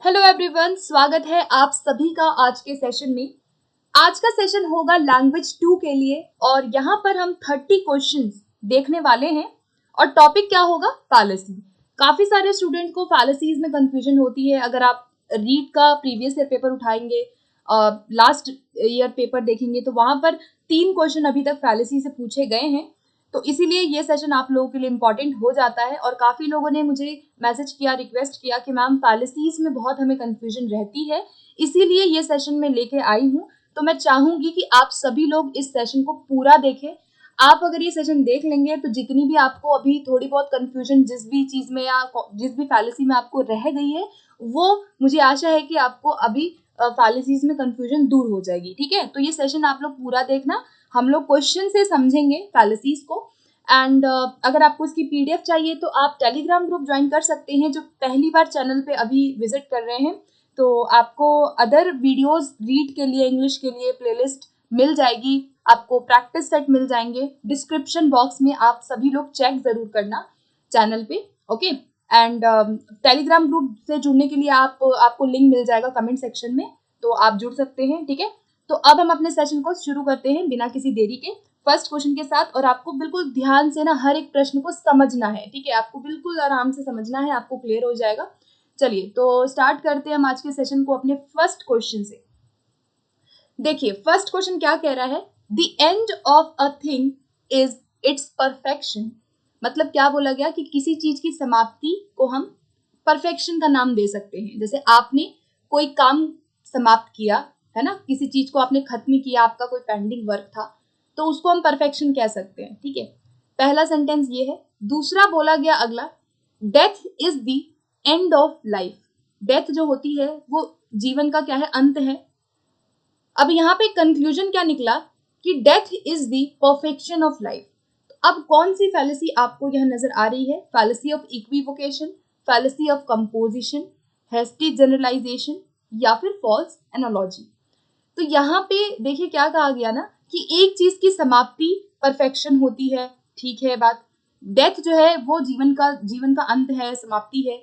Hello everyone, स्वागत है आप सभी का आज के सेशन में। आज का सेशन होगा लैंग्वेज 2 के लिए और यहाँ पर हम 30 क्वेश्चंस देखने वाले हैं और टॉपिक क्या होगा? फैलेसी। काफी सारे स्टूडेंट्स को फैलेसीज में कंफ्यूजन होती है। अगर आप रीड का प्रीवियस ईयर पेपर उठाएंगे, लास्ट ईयर पेपर देखेंगे तो वहां पर 3 क्वेश्चन अभी तक फैलेसी से पूछे गए हैं। तो इसीलिए ये सेशन आप लोगों के लिए इम्पॉर्टेंट हो जाता है और काफ़ी लोगों ने मुझे मैसेज किया, रिक्वेस्ट किया कि मैम फैलेसीज में बहुत हमें कंफ्यूजन रहती है, इसीलिए ये सेशन में लेके आई हूँ। तो मैं चाहूँगी कि आप सभी लोग इस सेशन को पूरा देखें। आप अगर ये सेशन देख लेंगे तो जितनी भी आपको अभी थोड़ी बहुत कंफ्यूजन जिस भी चीज़ में या जिस भी फैलेसी में आपको रह गई है, वो मुझे आशा है कि आपको अभी फैलेसीज में कंफ्यूजन दूर हो जाएगी। ठीक है, तो ये सेशन आप लोग पूरा देखना। हम लोग क्वेश्चन से समझेंगे फैलेसीज को। एंड अगर आपको इसकी पीडीएफ चाहिए तो आप टेलीग्राम ग्रुप ज्वाइन कर सकते हैं। जो पहली बार चैनल पे अभी विजिट कर रहे हैं तो आपको अदर वीडियोस रीड के लिए, इंग्लिश के लिए प्लेलिस्ट मिल जाएगी, आपको प्रैक्टिस सेट मिल जाएंगे। डिस्क्रिप्शन बॉक्स में आप सभी लोग चेक जरूर करना चैनल पे, ओके। एंड टेलीग्राम ग्रुप से जुड़ने के लिए आपको लिंक मिल जाएगा कमेंट सेक्शन में, तो आप जुड़ सकते हैं। ठीक है, तो अब हम अपने सेशन को शुरू करते हैं बिना किसी देरी के फर्स्ट क्वेश्चन के साथ। और आपको बिल्कुल ध्यान से ना हर एक प्रश्न को समझना है। ठीक है, आपको बिल्कुल आराम से समझना है, आपको क्लियर हो जाएगा। चलिए तो स्टार्ट करते हैं हम आज के सेशन को अपने फर्स्ट क्वेश्चन से। देखिए फर्स्ट क्वेश्चन क्या कह रहा है? The end of a thing is it's perfection. मतलब क्या बोला गया कि किसी चीज की समाप्ति को हम परफेक्शन का नाम दे सकते हैं। जैसे आपने कोई काम समाप्त किया है ना, किसी चीज को आपने खत्म किया, आपका कोई पेंडिंग वर्क था, तो उसको हम परफेक्शन कह सकते हैं। ठीक है, पहला सेंटेंस ये है। दूसरा बोला गया अगला, death is the end of life. Death जो होती है वो जीवन का क्या है? अंत है। अब यहाँ पे कंक्लूजन क्या निकला कि death is the perfection of life. अब कौन सी फैलेसी आपको यह नजर आ रही है? Fallacy of equivocation, fallacy of composition, hasty generalization या फिर फॉल्स एनालॉजी। तो यहाँ पे देखिए क्या कहा गया ना कि एक चीज की समाप्ति परफेक्शन होती है। ठीक है बात। डेथ जो है वो जीवन का अंत है, समाप्ति है।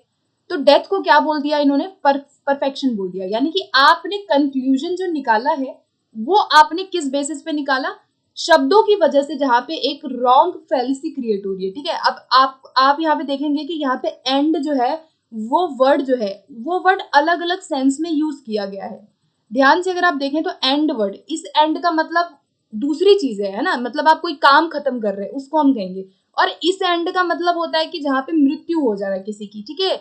तो डेथ को क्या बोल दिया इन्होंने? परफेक्शन बोल दिया। यानी कि आपने कंक्लूजन जो निकाला है वो आपने किस बेसिस पे निकाला? शब्दों की वजह से, जहां पे एक रॉन्ग फैलेसी क्रिएट हो रही है। ठीक है, अब आप यहाँ पे देखेंगे कि यहाँ पे एंड जो है वो वर्ड अलग अलग सेंस में यूज किया गया है। ध्यान से अगर आप देखें तो एंड वर्ड, इस एंड का मतलब दूसरी चीज है ना, मतलब आप कोई काम खत्म कर रहे हैं उसको हम कहेंगे। और इस एंड का मतलब होता है कि जहाँ पे मृत्यु हो जा रहा है किसी की। ठीक है,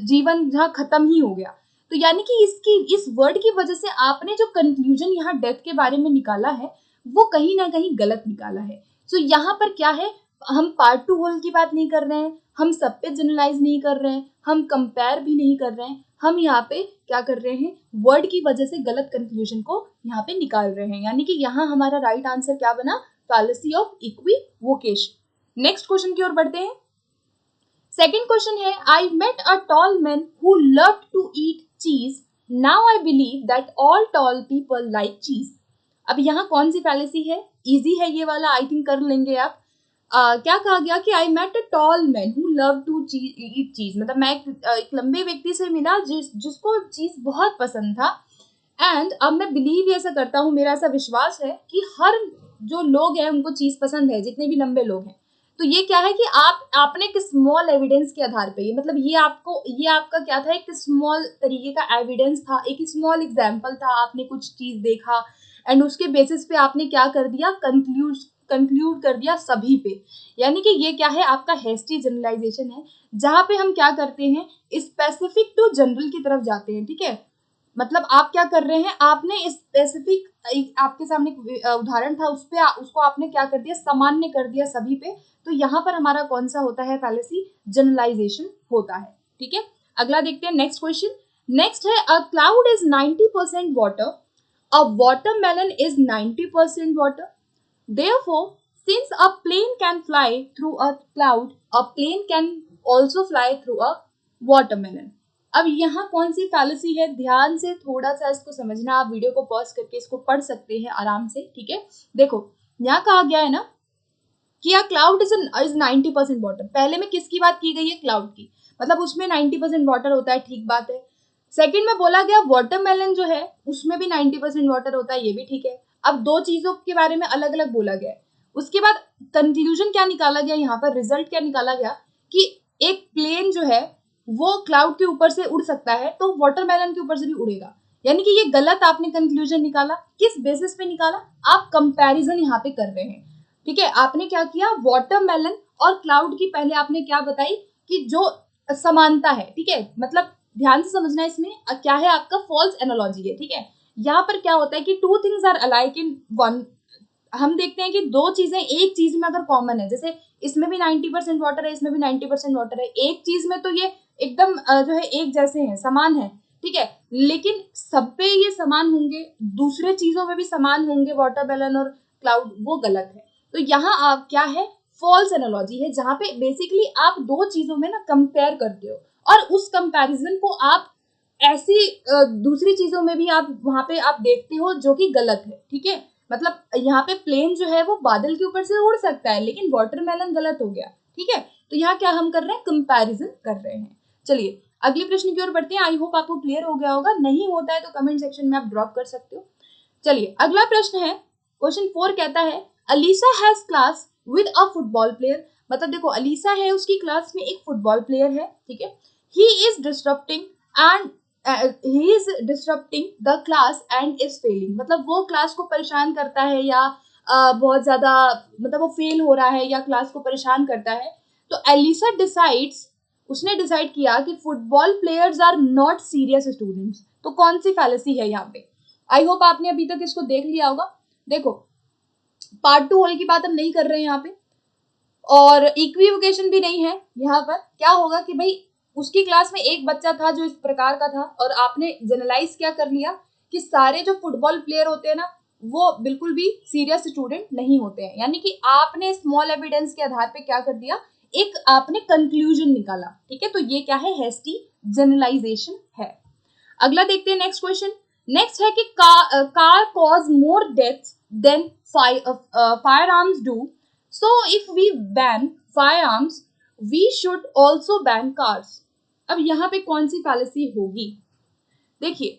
जीवन जहाँ खत्म ही हो गया। तो यानी कि इस वर्ड की वजह से आपने जो कंक्लूजन यहाँ डेथ के बारे में निकाला है वो कहीं ना कहीं गलत निकाला है। सो यहाँ पर क्या है, हम पार्ट टू होल की बात नहीं कर रहे हैं, हम सब पे जनरलाइज नहीं कर रहे हैं, हम कंपेयर भी नहीं कर रहे हैं। हम यहाँ पे क्या कर रहे हैं? वर्ड की वजह से गलत कंक्लूजन को यहाँ पे निकाल रहे हैं। यानी कि यहाँ हमारा राइट आंसर क्या बना? Fallacy of equivocation. Next question की ओर बढ़ते हैं। सेकेंड क्वेश्चन है, I met a tall man who loved to eat cheese, now I believe that all tall people like cheese. अब यहाँ कौन सी फैलेसी है? इजी है ये वाला, आई थिंक कर लेंगे आप। क्या कहा गया कि I met a tall man who love to eat cheese. मतलब मैं एक लंबे व्यक्ति से मिला जिसको चीज बहुत पसंद था। एंड अब मैं बिलीव ऐसा करता हूँ, मेरा ऐसा विश्वास है कि हर जो लोग हैं उनको चीज पसंद है, जितने भी लंबे लोग हैं। तो ये क्या है कि आपने एक स्मॉल एविडेंस के आधार पे, मतलब ये आपका क्या था? एक स्मॉल तरीके का एविडेंस था, एक स्मॉल एग्जांपल था। आपने कुछ चीज देखा एंड उसके बेसिस पे आपने क्या कर दिया? कंक्लूड कर दिया सभी पे। यानी कि ये क्या है? आपका हेस्टी जनरलाइजेशन है, जहां पे हम क्या करते हैं? स्पेसिफिक टू जनरल की तरफ जाते हैं। ठीक है, मतलब आप क्या कर रहे हैं? आपने स्पेसिफिक, आपके सामने उदाहरण था, उसको आपने क्या कर दिया? सामान्य कर दिया सभी पे। तो यहाँ पर हमारा कौन सा होता है? फैलेसी जनरलाइजेशन होता है। ठीक है, अगला देखते हैं नेक्स्ट क्वेश्चन। नेक्स्ट है, a cloud is 90% water, a watermelon is 90% water. Therefore, since a plane can fly through a cloud, a plane can also fly through a watermelon. अब यहाँ कौन सी फैलेसी है? ध्यान से थोड़ा सा इसको समझना। आप वीडियो को पॉज करके इसको पढ़ सकते हैं आराम से। ठीक है, देखो यहाँ कहा गया है ना कि क्लाउड इज 90% वाटर। पहले में किसकी बात की गई है? क्लाउड की। मतलब उसमें 90% वाटर होता है, ठीक बात है। सेकंड में बोला गया वाटरमेलन जो है उसमें भी 90% वाटर होता है, ये भी ठीक है। अब दो चीजों के बारे में अलग अलग बोला गया है। उसके बाद कंक्लूजन क्या निकाला गया यहाँ पर, रिजल्ट क्या निकाला गया कि एक प्लेन जो है वो क्लाउड के ऊपर से उड़ सकता है तो वाटरमेलन के ऊपर से भी उड़ेगा। यानी कि ये गलत आपने कंक्लूजन निकाला। किस बेसिस पे निकाला? आप कंपैरिजन यहाँ पे कर रहे हैं, ठीक है। आपने क्या किया, वाटरमेलन और क्लाउड की पहले आपने क्या बताई कि जो समानता है, ठीक है, मतलब ध्यान से समझना, इसमें क्या है आपका फॉल्स एनालॉजी है, ठीक है। यहाँ पर क्या होता है कि two things are alike in one. हम देखते हैं कि दो चीजें एक चीज में अगर कॉमन है, जैसे इसमें भी 90% वाटर है, इसमें भी 90% वाटर है, एक चीज में तो ये एकदम जो है एक जैसे हैं, समान है, ठीक है। लेकिन सब पे ये समान होंगे, दूसरे चीजों में भी समान होंगे वाटरमेलन और क्लाउड, वो गलत है। तो यहाँ आप क्या है, फॉल्स एनालॉजी है, जहां पे बेसिकली आप दो चीजों में ना कंपेयर करते हो और उस कंपैरिजन को आप ऐसी दूसरी चीजों में भी आप वहां पे आप देखते हो जो कि गलत है, ठीक है। मतलब यहाँ पे प्लेन जो है वो बादल के ऊपर से उड़ सकता है, लेकिन वाटरमेलन गलत हो गया, ठीक है। तो यहाँ क्या हम कर रहे हैं, कंपैरिजन कर रहे हैं। चलिए अगले प्रश्न की ओर बढ़ते हैं। आई होप आपको क्लियर हो गया होगा, नहीं होता है तो कमेंट सेक्शन में आप ड्रॉप कर सकते हो। चलिए अगला प्रश्न है, क्वेश्चन 4 कहता है Alisa has class with a football player. मतलब देखो अलीसा है, उसकी क्लास में एक फुटबॉल प्लेयर है, ठीक है। He is disturbing and he is disturbing the class and is failing. मतलब वो क्लास को परेशान करता है या बहुत ज्यादा मतलब वो फेल हो रहा है या क्लास को परेशान करता है। तो एलिसा डिसाइड्स, उसने डिसाइड किया कि football players are not serious students. तो कौन सी फैलेसी है यहाँ पे? आई होप आपने अभी तक इसको देख लिया होगा। देखो पार्ट 2 होल की बात हम नहीं कर रहे हैं यहाँ पे, और इक्विवोकेशन भी नहीं है। यहाँ पर क्या होगा कि भाई उसकी क्लास में एक बच्चा था जो इस प्रकार का था, और आपने जनरलाइज क्या कर लिया कि सारे जो फुटबॉल प्लेयर होते हैं ना वो बिल्कुल भी सीरियस स्टूडेंट नहीं होते हैं। यानी कि आपने स्मॉल एविडेंस के आधार पे क्या कर दिया, एक आपने कंक्लूजन निकाला, ठीक है। तो ये क्या है, हेस्टी जनरलाइजेशन है। अगला देखते हैं नेक्स्ट क्वेश्चन। नेक्स्ट है कि car cause more deaths than fire arms do, so if we ban fire arms we should also ban cars. अब यहाँ पे कौन सी फैलेसी होगी? देखिए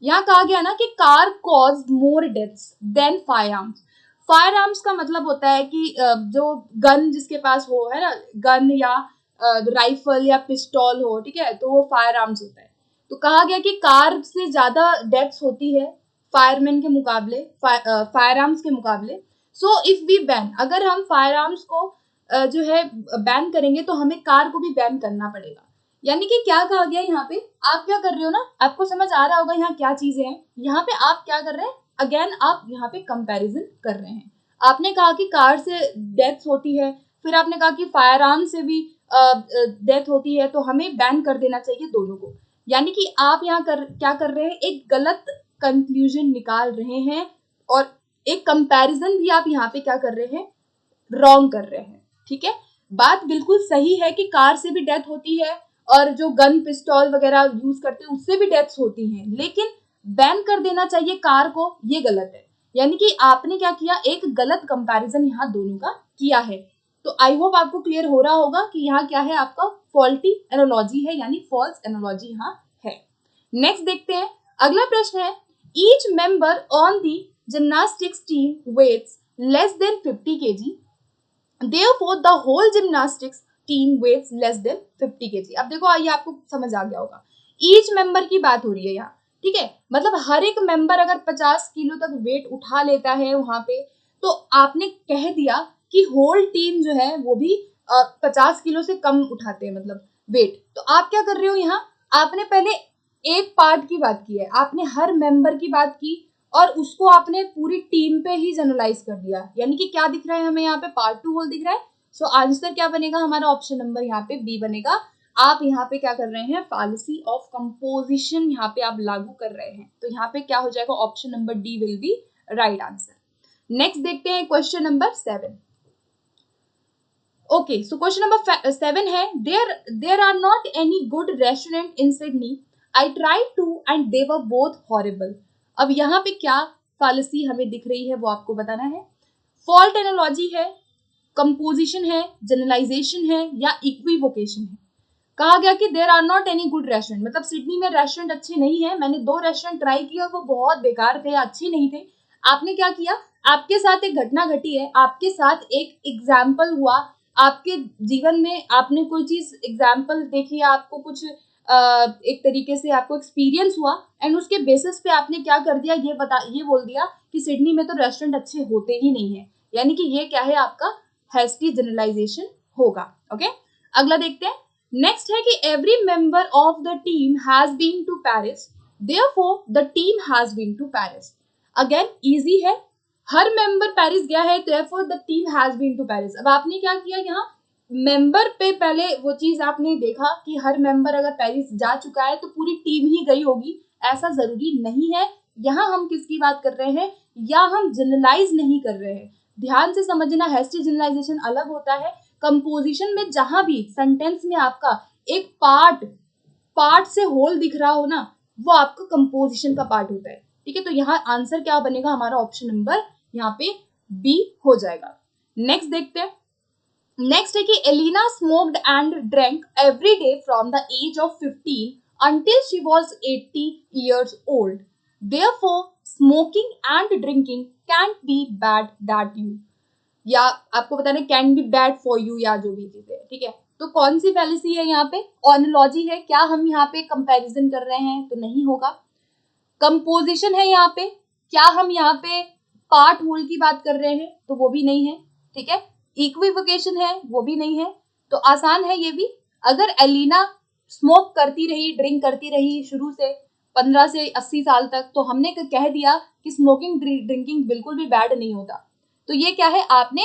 यहाँ कहा गया ना कि car cause more deaths than fire arms. Fire arms का मतलब होता है कि जो गन जिसके पास हो, है ना, गन या राइफल या पिस्टल हो, ठीक है, तो वो फायर आर्म्स होता है। तो कहा गया कि कार से ज्यादा डेथ्स होती है फायरमैन के मुकाबले, फायर आर्म्स के मुकाबले। सो इफ वी बैन, अगर हम फायर आर्म्स को जो है बैन करेंगे तो हमें कार को भी बैन करना पड़ेगा। यानी कि क्या कहा गया यहाँ पे, आप क्या कर रहे हो ना, आपको समझ आ रहा होगा यहाँ क्या चीजें हैं। यहाँ पे आप क्या कर रहे हैं, अगेन आप यहाँ पे कंपैरिजन कर रहे हैं। आपने कहा कि कार से डेथ होती है, फिर आपने कहा कि फायर आर्म से भी डेथ होती है, तो हमें बैन कर देना चाहिए दोनों को। यानी कि आप यहाँ क्या कर रहे हैं, एक गलत कंक्लूजन निकाल रहे हैं, और एक कंपैरिजन भी आप यहाँ पे क्या कर रहे हैं, रॉन्ग कर रहे हैं, ठीक है। बात बिल्कुल सही है कि कार से भी डेथ होती है और जो गन पिस्टल वगैरह यूज करते हैं उससे भी डेथ्स होती हैं, लेकिन बैन कर देना चाहिए कार को, ये गलत है। यानी कि आपने क्या किया, एक गलत कंपैरिजन यहाँ दोनों का किया है। तो आई होप आपको क्लियर हो रहा होगा कि यहाँ क्या है, आपका फॉल्टी एनालॉजी है, यानी फॉल्स एनालॉजी यहाँ है। नेक्स्ट देखते हैं, अगला प्रश्न है each member on the gymnastics team weighs less than 50 kg, therefore the whole gymnastics team weighs less than 50 kg। अब देखो आइए आपको समझ आ गया होगा, ईच मेंबर की बात हो रही है यहाँ, ठीक है। मतलब हर एक मेंबर अगर 50 किलो तक वेट उठा लेता है वहां पे, तो आपने कह दिया कि होल टीम जो है वो भी 50 किलो से कम उठाते हैं मतलब वेट। तो आप क्या कर रहे हो यहाँ, आपने पहले एक पार्ट की बात की है, आपने हर मेंबर की बात की और उसको आपने पूरी टीम पे ही जनरलाइज कर दिया। यानी कि क्या दिख रहा है हमें यहाँ पे, पार्ट 2 होल दिख रहा है। सो आंसर क्या बनेगा हमारा, ऑप्शन नंबर यहाँ पे बी बनेगा। आप यहाँ पे क्या कर रहे हैं, फैलेसी ऑफ कंपोजिशन यहाँ पे आप लागू कर रहे हैं। तो यहाँ पे क्या हो जाएगा, option number D will be right answer. Next देखते हैं question number 7। Okay, so question number 7 है there are not any good restaurant in Sydney, I tried two and they were both horrible. अब यहाँ पे क्या फैलेसी हमें दिख रही है वो आपको बताना है। फॉल्ट एनालॉजी है, कंपोजिशन है, जनरलाइजेशन है, या इक्विवोकेशन है। कहा गया कि there are not any good restaurant, मतलब सिडनी में रेस्टोरेंट अच्छे नहीं है, मैंने 2 रेस्टोरेंट ट्राई किए और वो बहुत बेकार थे, अच्छे नहीं थे। आपने क्या किया, आपके साथ एक घटना घटी है, आपके साथ एक एग्जाम्पल हुआ, आपके जीवन में आपने कोई चीज एग्जाम्पल देखी, आपको कुछ एक तरीके से आपको एक्सपीरियंस हुआ एंड उसके बेसिस पे आपने क्या कर दिया, ये बोल दिया कि सिडनी में तो रेस्टोरेंट अच्छे होते ही नहीं है, यानी कि ये क्या है, आपका हैस्टी जनरलाइजेशन होगा। ओके, अगला देखते हैं। नेक्स्ट है कि every member of the team has been to Paris, therefore the team has been to Paris. Again easy है, हर मेंबर पेरिस गया है, therefore the team has been to Paris. अब आपने क्या किया, यहाँ मेंबर पे पहले वो चीज आपने देखा कि हर मेंबर अगर पेरिस जा चुका है तो पूरी टीम ही गई होगी, ऐसा जरूरी नहीं है। यहाँ हम किसकी बात कर रहे हैं, या हम जनरलाइज नहीं कर रहे हैं, ध्यान से समझना, हैस्टी जनरलाइजेशन अलग होता है। कंपोजिशन में जहां भी सेंटेंस में आपका एक पार्ट से होल दिख रहा हो ना, वो आपका कंपोजिशन का पार्ट होता है, ठीक है। तो यहाँ आंसर क्या बनेगा हमारा, ऑप्शन नंबर यहाँ पे बी हो जाएगा। नेक्स्ट देखते हैं। नेक्स्ट है कि Elina smoked and drank every day from the age of 15 until she was 80 years old. Therefore, smoking and drinking can't be bad that you, या आपको बताना can be bad for you, या जो भी चीजें, ठीक है। तो कौन सी फैलेसी है यहाँ पे, ऑनोलॉजी है, क्या हम यहाँ पे कंपैरिजन कर रहे हैं, तो नहीं होगा। कंपोजिशन है यहाँ पे, क्या हम यहाँ पे पार्ट होल की बात कर रहे हैं, तो वो भी नहीं है, ठीक है। इक्विवोकेशन है, वो भी नहीं है, तो आसान है ये भी। अगर एलिना स्मोक करती रही, ड्रिंक करती रही शुरू से 15 से 80 साल तक, तो हमने कह दिया कि स्मोकिंग ड्रिंकिंग बिल्कुल भी बैड नहीं होता, तो ये क्या है, आपने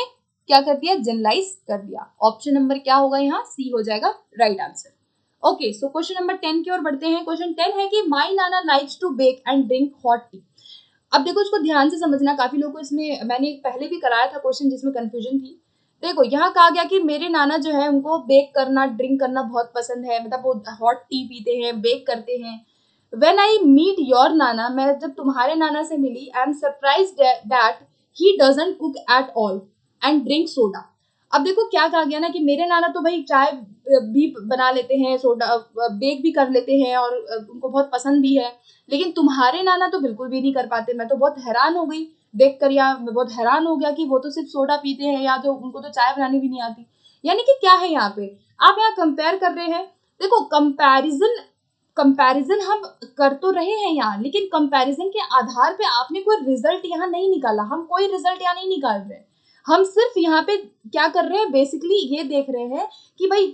क्या कर दिया, जनरलाइज कर दिया। ऑप्शन नंबर क्या होगा यहाँ, सी हो जाएगा right answer. Okay, so question number 10 की ओर बढ़ते हैं। क्वेश्चन 10 है कि my nana likes to bake and drink hot tea. अब देखो, इसको ध्यान से समझना, काफी लोगों को इसमें, मैंने पहले भी कराया था क्वेश्चन जिसमें कंफ्यूजन थी। देखो, यहाँ कहा गया कि मेरे नाना जो है उनको बेक करना, ड्रिंक करना बहुत पसंद है, मतलब वो हॉट टी पीते हैं, बेक करते हैं। व्हेन आई मीट योर नाना, मैं जब तुम्हारे नाना से मिली, I am surprised that he doesn't cook at all and drink soda. अब देखो क्या कहा गया ना, कि मेरे नाना तो भाई चाय भी बना लेते हैं, सोडा बेक भी कर लेते हैं और उनको बहुत पसंद भी है, लेकिन तुम्हारे नाना तो बिल्कुल भी नहीं कर पाते। मैं तो बहुत हैरान हो गई देख कर, या मैं बहुत हैरान हो गया कि वो तो सिर्फ सोडा पीते हैं, या जो उनको तो चाय बनानी भी नहीं आती। यानी कि क्या है यहाँ पे, आप यहाँ कंपेयर कर रहे हैं। देखो, कंपैरिजन हम कर तो रहे हैं यहाँ, लेकिन कंपैरिजन के आधार पे आपने कोई रिजल्ट यहाँ नहीं निकाला, हम कोई रिजल्ट यहाँ नहीं निकाल रहे हैं। हम सिर्फ यहाँ पे क्या कर रहे हैं, बेसिकली ये देख रहे हैं कि भाई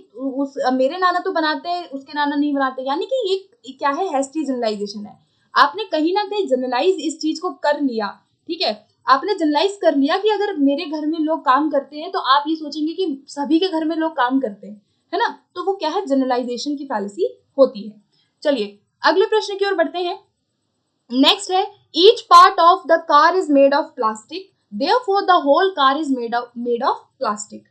मेरे नाना तो बनाते हैं, उसके नाना नहीं बनाते, यानी कि ये क्या है, हैस्टी जनरलाइजेशन है। आपने कहीं ना कहीं जनरलाइज इस चीज को कर लिया, ठीक है। आपने जनरलाइज कर लिया कि अगर मेरे घर में लोग काम करते हैं तो आप ये सोचेंगे कि सभी के घर में लोग काम करते हैं, है ना। तो वो क्या है, जनरलाइजेशन की फैलेसी होती है। चलिए अगले प्रश्न की ओर बढ़ते हैं। नेक्स्ट है, each part of the car is made of plastic, therefore the whole car is made of plastic.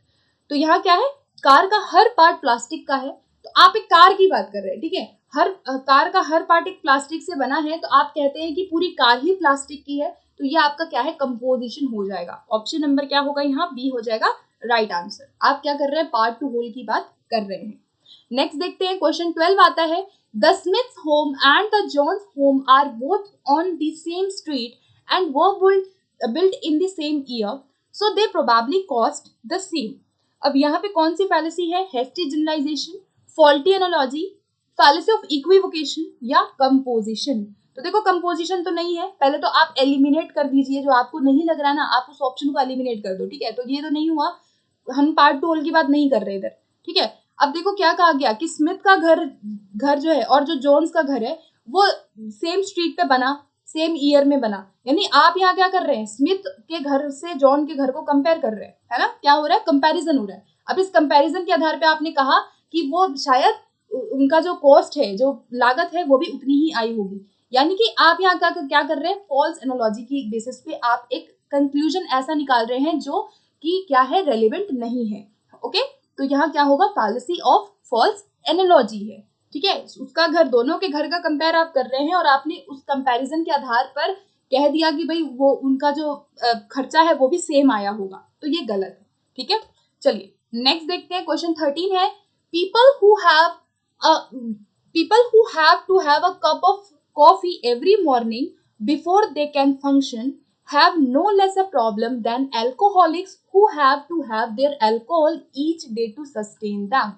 तो यहाँ क्या है, कार का हर पार्ट प्लास्टिक का है। तो आप एक कार की बात कर रहे हैं, ठीक है, हर कार का हर पार्ट एक प्लास्टिक से बना है, तो आप कहते हैं कि पूरी कार ही प्लास्टिक की है, तो ये आपका क्या है, कंपोजिशन हो जाएगा। ऑप्शन नंबर क्या होगा यहाँ, बी हो जाएगा राइट आंसर। आप क्या कर रहे हैं, पार्ट टू होल की बात कर रहे हैं। नेक्स्ट देखते हैं, क्वेश्चन 12 आता है, the Smiths home and the Johns home are both on the same street and were built in the same year, so they probably cost the same. अब यहाँ पे कौन सी फैलेसी है, hasty generalization, faulty analogy, fallacy of equivocation, या composition. तो देखो, composition तो नहीं है, पहले तो आप एलिमिनेट कर दीजिए, जो आपको नहीं लग रहा है ना, आप उस ऑप्शन को एलिमिनेट कर दो, ठीक है। तो ये तो नहीं हुआ, हम पार्ट टू होल की बात नहीं कर रहे इधर, ठीक है। अब देखो क्या कहा गया कि स्मिथ का घर जो है और जो जोन्स का घर है वो सेम स्ट्रीट पे बना, सेम ईयर में बना, यानी आप यहाँ क्या कर रहे हैं, स्मिथ के घर से जॉन के घर को कंपेयर कर रहे हैं, है ना, क्या हो रहा है, कंपैरिजन हो रहा है। अब इस कंपैरिजन के आधार पे आपने कहा कि वो शायद उनका जो कॉस्ट है, जो लागत है, वो भी उतनी ही आई होगी, यानी कि आप यहाँ क्या कर रहे हैं, फॉल्स एनालॉजी की बेसिस पे आप एक कंक्लूजन ऐसा निकाल रहे हैं जो कि क्या है, रेलिवेंट नहीं है। ओके, तो यहाँ क्या होगा, फैलेसी ऑफ फॉल्स एनालॉजी है, ठीक है। उसका घर, दोनों के घर का कंपेयर आप कर रहे हैं और आपने उस कंपैरिजन के आधार पर कह दिया कि भाई वो उनका जो खर्चा है वो भी सेम आया होगा, तो ये गलत है, ठीक है। चलिए नेक्स्ट देखते हैं, क्वेश्चन 13 है, people who have people who have to have a cup of coffee every morning before they can function have no less a problem than alcoholics who have to have their alcohol each day to sustain them.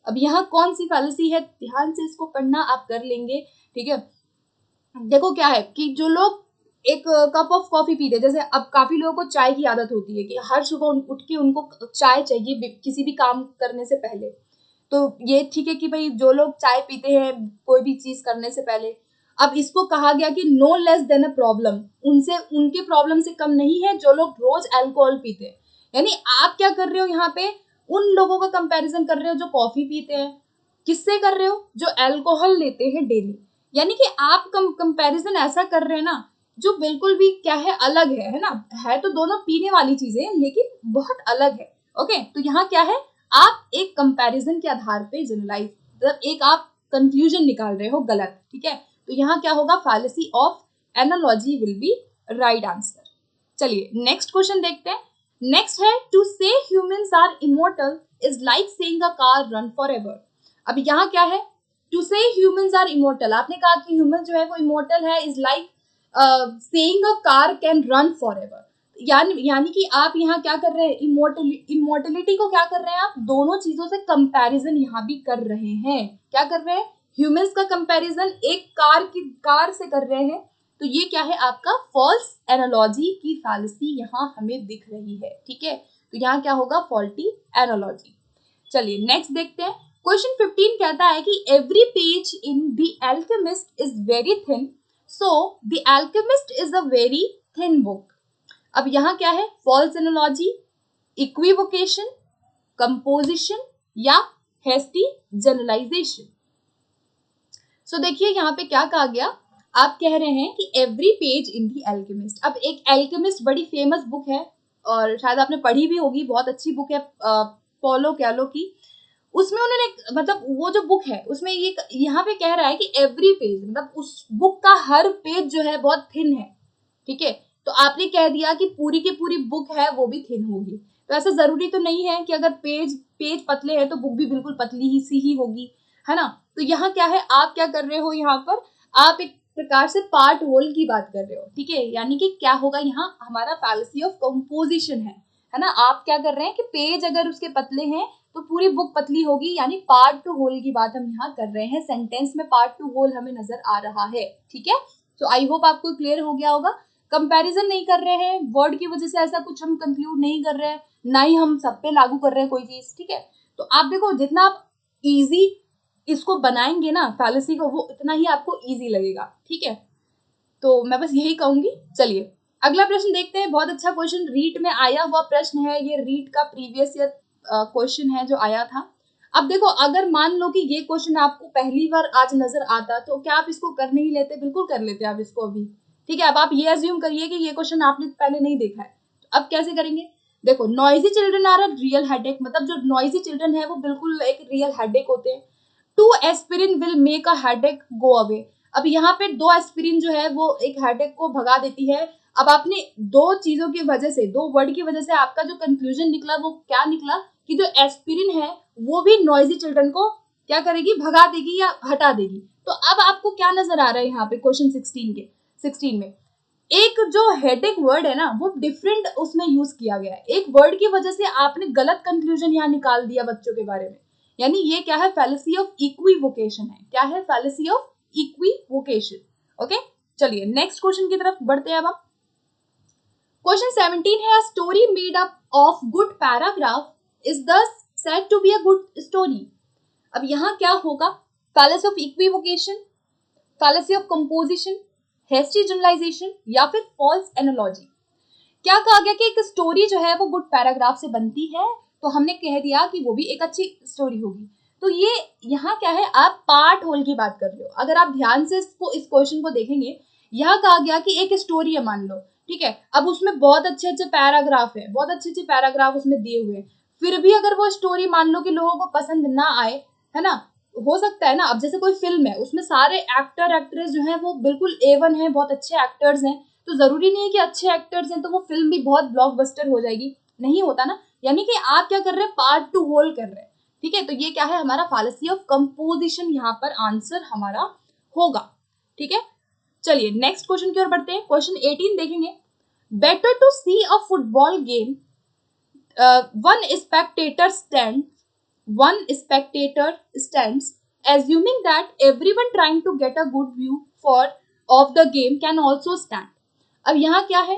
अब यहाँ कौन सी fallacy है, ध्यान से इसको पढ़ना, आप कर लेंगे, ठीक है। देखो क्या है कि जो लोग एक कप ऑफ कॉफी पीते हैं, जैसे अब काफी लोगों को चाय की आदत होती है कि हर सुबह उठ के उनको चाय चाहिए किसी भी काम करने से पहले, तो ये ठीक है कि भाई जो लोग चाय पीते हैं कोई भी चीज करने से पहले, अब इसको कहा गया कि no less than a problem, उनसे उनके प्रॉब्लम से कम नहीं है जो लोग रोज अल्कोहल पीते हैं। यानी आप क्या कर रहे हो यहाँ पे, उन लोगों का कंपैरिजन कर रहे हो जो कॉफी पीते हैं, किससे कर रहे हो, जो अल्कोहल लेते हैं डेली। यानी कि आप कंपैरिजन ऐसा कर रहे हैं ना जो बिल्कुल भी क्या है, अलग है ना, है तो दोनों पीने वाली चीजें लेकिन बहुत अलग है। ओके, तो यहाँ क्या है, आप एक कंपैरिजन के आधार पे जनरलाइज, मतलब एक आप कंक्लूजन निकाल रहे हो गलत, ठीक है। तो यहाँ क्या होगा, fallacy of analogy will be right answer. चलिए नेक्स्ट क्वेश्चन देखते हैं। नेक्स्ट है, to say humans are immortal is like saying a car run forever. अब यहाँ क्या है, to say humans are immortal, आपने कहा कि ह्यूमन जो है वो इमोर्टल है, is like saying a car can run forever. यानी कि आप यहाँ क्या कर रहे हैं, इमोर्टलिटी को क्या कर रहे हैं, आप दोनों चीजों से कंपैरिजन यहाँ भी कर रहे हैं। क्या कर रहे हैं, ह्यूमंस का कंपैरिजन एक कार से कर रहे हैं, तो ये क्या है आपका फॉल्स एनालॉजी की फैलेसी यहाँ हमें दिख रही है, ठीक है। तो यहाँ क्या होगा, फॉल्टी एनालॉजी। चलिए नेक्स्ट देखते हैं। क्वेश्चन 15 कहता है कि every page in the alchemist is very thin, so the alchemist is a very thin book. अब यहाँ क्या है, फॉल्स एनालॉजी, इक्विवोकेशन, कंपोजिशन या हेस्टी जनरलाइजेशन। सो देखिए यहाँ पे क्या कहा गया, आप कह रहे हैं कि every page in the alchemist. अब एक एल्केमिस्ट बड़ी फेमस बुक है और शायद आपने पढ़ी भी होगी, बहुत अच्छी बुक है पॉलो कैलो की। उसमें उन्होंने मतलब वो जो बुक है उसमें ये यहाँ पे कह रहा है कि एवरी पेज, मतलब उस बुक का हर पेज जो है बहुत थिन है, ठीक है। तो आपने कह दिया कि पूरी की पूरी बुक है वो भी थिन होगी, तो ऐसा जरूरी तो नहीं है कि अगर पेज पतले हैं तो बुक भी बिल्कुल पतली ही सी ही होगी, है ना। तो यहाँ क्या है, आप क्या कर रहे हो, यहाँ पर आप एक प्रकार से पार्ट होल की बात कर रहे हो, ठीक है। यानी कि क्या होगा, यहाँ हमारा फैलेसी ऑफ कंपोजिशन है ना। आप क्या कर रहे हैं कि पेज अगर उसके पतले हैं तो पूरी बुक पतली होगी, यानी पार्ट टू होल की बात हम यहाँ कर रहे हैं। सेंटेंस में पार्ट टू होल हमें नजर आ रहा है, ठीक है। तो आई होप आपको क्लियर हो गया होगा। कंपैरिजन नहीं कर रहे हैं, वर्ड की वजह से ऐसा कुछ हम कंक्लूड नहीं कर रहे हैं, ना ही हम सब पे लागू कर रहे हैं कोई चीज, ठीक है। तो आप देखो जितना आप इजी इसको बनाएंगे ना फैलेसी को, वो इतना ही आपको इजी लगेगा, ठीक है। तो मैं बस यही कहूंगी। चलिए अगला प्रश्न देखते हैं। बहुत अच्छा क्वेश्चन, रीट में आया हुआ प्रश्न है ये, रीट का प्रीवियस ईयर क्वेश्चन है जो आया था। अब देखो अगर मान लो कि ये क्वेश्चन आपको पहली बार आज नजर आता तो क्या आप इसको कर नहीं लेते, बिल्कुल कर लेते आप इसको अभी, ठीक है। अब आप ये अज्यूम करिए कि ये क्वेश्चन आपने पहले नहीं देखा है, तो अब कैसे करेंगे। देखो noisy children are a real headache, मतलब जो नॉइजी चिल्ड्रन है वो बिल्कुल एक रियल हेडेक होते हैं। 2 aspirin will make a headache go away. अब यहाँ पे 2 एस्पिरिन जो है वो एक हेडेक को भगा देती है। अब आपने 2 चीजों की वजह से, 2 वर्ड की वजह से आपका जो कंक्लूजन निकला वो क्या निकला कि जो एस्पिरिन है वो भी नॉइजी चिल्ड्रन को क्या करेगी, भगा देगी या हटा देगी। तो अब आपको क्या नजर आ रहा है यहाँ पे क्वेश्चन 16 में, एक जो हेडेक वर्ड है ना वो डिफरेंट उसमें यूज किया गया है। एक वर्ड की वजह से आपने गलत कंक्लूजन यहाँ निकाल दिया बच्चों के बारे में, यानी ये क्या है, फैलेसी ऑफ इक्विवोकेशन है। क्या है, फैलेसी ऑफ इक्विवोकेशन। ओके चलिए नेक्स्ट क्वेश्चन की तरफ बढ़ते हैं। अब हम क्वेश्चन 17 है, story made up of good paragraph is thus said to be a good story. अब यहाँ क्या होगा, fallacy of equivocation, fallacy of composition, hasty generalization या फिर फॉल्स एनालॉजी। क्या कहा गया कि एक स्टोरी जो है वो गुड पैराग्राफ से बनती है, तो हमने कह दिया कि वो भी एक अच्छी स्टोरी होगी। तो ये यहाँ क्या है, आप पार्ट होल की बात कर रहे हो। अगर आप ध्यान से इस क्वेश्चन को देखेंगे, यहाँ कहा गया कि एक स्टोरी है मान लो, ठीक है। अब उसमें बहुत अच्छे पैराग्राफ है, बहुत अच्छे पैराग्राफ उसमें दिए हुए हैं, फिर भी अगर वो स्टोरी मान लो कि लोगों को पसंद ना आए, है ना, हो सकता है ना। अब जैसे कोई फिल्म है उसमें सारे एक्टर एक्ट्रेस जो हैं वो बिल्कुल A1 है, बहुत अच्छे एक्टर्स हैं, तो जरूरी नहीं है कि अच्छे एक्टर्स हैं तो वो फिल्म भी बहुत ब्लॉकबस्टर हो जाएगी, नहीं होता ना। यानी कि आप क्या कर रहे हैं, पार्ट टू होल कर रहे हैं, ठीक है, तो ये क्या है हमारा फैलेसी ऑफ कंपोजिशन यहाँ पर आंसर हमारा होगा। ठीक है, चलिए नेक्स्ट क्वेश्चन की ओर बढ़ते हैं। क्वेश्चन 18 देखेंगे। Better to see a football game one spectator stands assuming that everyone trying to get a good view for of the game can also stand। अब यहाँ क्या है,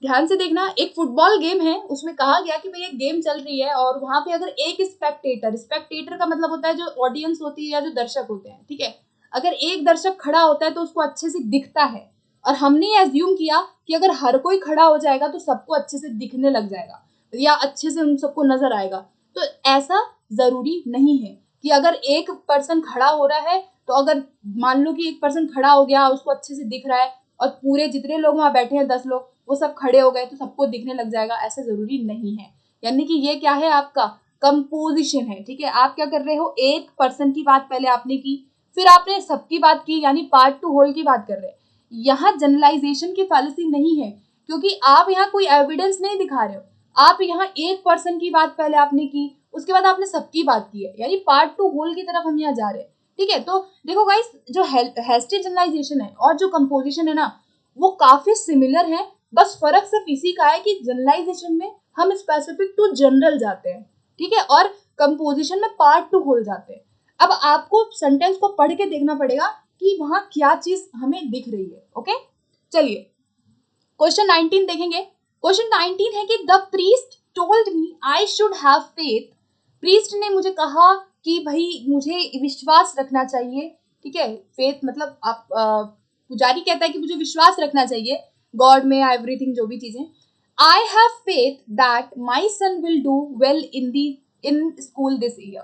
ध्यान से देखना, एक फुटबॉल गेम है, उसमें कहा गया कि भाई एक गेम चल रही है और वहां पे अगर एक स्पेक्टेटर का मतलब होता है जो ऑडियंस होती है या जो दर्शक होते हैं, ठीक है, अगर एक दर्शक खड़ा होता है तो उसको अच्छे से दिखता है, और हमने एज्यूम किया कि अगर हर कोई खड़ा हो जाएगा तो सबको अच्छे से दिखने लग जाएगा या अच्छे से उन सबको नजर आएगा। तो ऐसा जरूरी नहीं है कि अगर एक पर्सन खड़ा हो रहा है तो अगर मान लो कि एक पर्सन खड़ा हो गया उसको अच्छे से दिख रहा है और पूरे जितने लोग वहां बैठे हैं 10 लोग वो सब खड़े हो गए तो सबको दिखने लग जाएगा, ऐसा जरूरी नहीं है। यानी कि ये क्या है आपका कंपोजिशन है। ठीक है, आप क्या कर रहे हो, एक पर्सन की बात पहले आपने की, फिर आपने सबकी बात की, यानी पार्ट टू होल की बात कर रहे हैं। यहाँ जनरलाइजेशन की फैलेसी नहीं है क्योंकि आप यहाँ कोई एविडेंस नहीं दिखा रहे हो, आप यहाँ एक पर्सन की बात पहले आपने की, उसके बाद आपने सबकी बात की है, यानी पार्ट टू होल की तरफ हम यहाँ जा रहे हैं। ठीक है, तो देखो गाइस, जो हैस्टी जनरलाइजेशन है और जो कंपोजिशन है ना वो काफी सिमिलर है, बस फर्क सिर्फ इसी का है कि जनरलाइजेशन में हम स्पेसिफिक टू जनरल जाते हैं, ठीक है, और कंपोजिशन में पार्ट टू होल जाते हैं। अब आपको सेंटेंस को पढ़ के देखना पड़ेगा कि वहां क्या चीज हमें दिख रही है। ओके, चलिए क्वेश्चन 19 देखेंगे। क्वेश्चन 19 है कि the priest told me I should have faith. Priest ने मुझे कहा कि भाई मुझे विश्वास रखना चाहिए। ठीक है, फेथ मतलब आप पुजारी कहता है कि मुझे विश्वास रखना चाहिए गॉड में, एवरीथिंग, जो भी चीजें। I have faith that my son will do well in school this year.